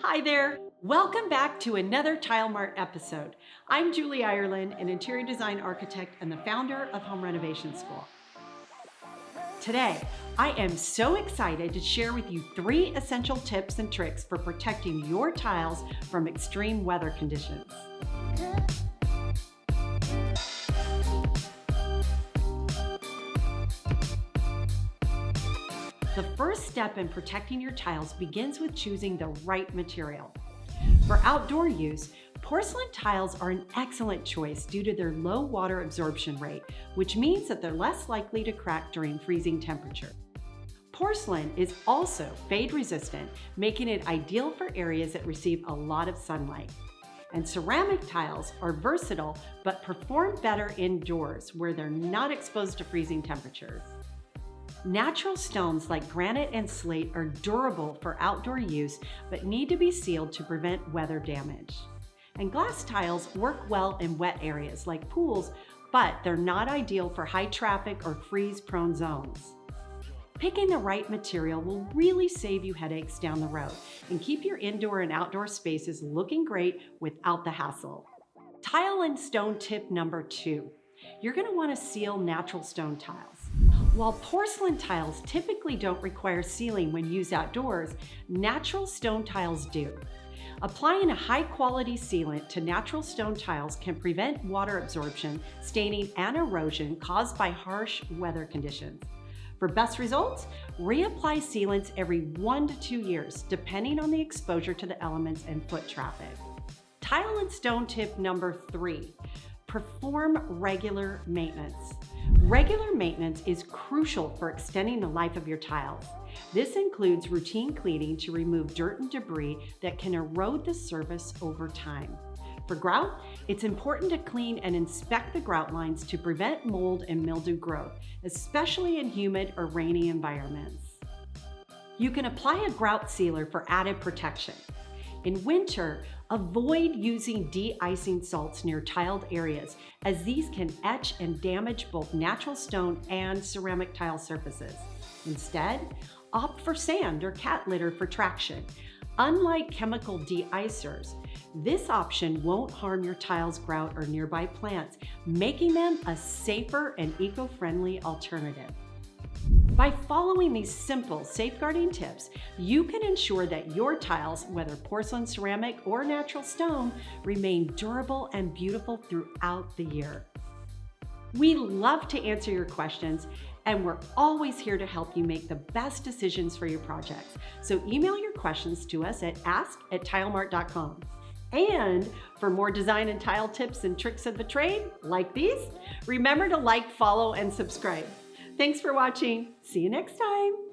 Hi there. Welcome back to another Tile Mart episode. I'm Julee Ireland, an interior design architect and the founder of Home Renovation School. Today, I am so excited to share with you 3 essential tips and tricks for protecting your tiles from extreme weather conditions. The first step in protecting your tiles begins with choosing the right material. For outdoor use, porcelain tiles are an excellent choice due to their low water absorption rate, which means that they're less likely to crack during freezing temperature. Porcelain is also fade resistant, making it ideal for areas that receive a lot of sunlight. And ceramic tiles are versatile but perform better indoors where they're not exposed to freezing temperatures. Natural stones like granite and slate are durable for outdoor use but need to be sealed to prevent weather damage. And glass tiles work well in wet areas like pools, but they're not ideal for high traffic or freeze-prone zones. Picking the right material will really save you headaches down the road and keep your indoor and outdoor spaces looking great without the hassle. Tile and stone tip number 2. You're going to want to seal natural stone tiles. While porcelain tiles typically don't require sealing when used outdoors, natural stone tiles do. Applying a high-quality sealant to natural stone tiles can prevent water absorption, staining, and erosion caused by harsh weather conditions. For best results, reapply sealants every 1 to 2 years, depending on the exposure to the elements and foot traffic. Tile and stone tip number 3. Perform regular maintenance. Regular maintenance is crucial for extending the life of your tiles. This includes routine cleaning to remove dirt and debris that can erode the surface over time. For grout, it's important to clean and inspect the grout lines to prevent mold and mildew growth, especially in humid or rainy environments. You can apply a grout sealer for added protection. In winter, avoid using de-icing salts near tiled areas, as these can etch and damage both natural stone and ceramic tile surfaces. Instead, opt for sand or cat litter for traction. Unlike chemical de-icers, this option won't harm your tiles, grout, or nearby plants, making them a safer and eco-friendly alternative. By following these simple safeguarding tips, you can ensure that your tiles, whether porcelain, ceramic, or natural stone, remain durable and beautiful throughout the year. We love to answer your questions, and we're always here to help you make the best decisions for your projects. So email your questions to us at ask@tilemart.com. And for more design and tile tips and tricks of the trade, like these, remember to like, follow, and subscribe. Thanks for watching. See you next time.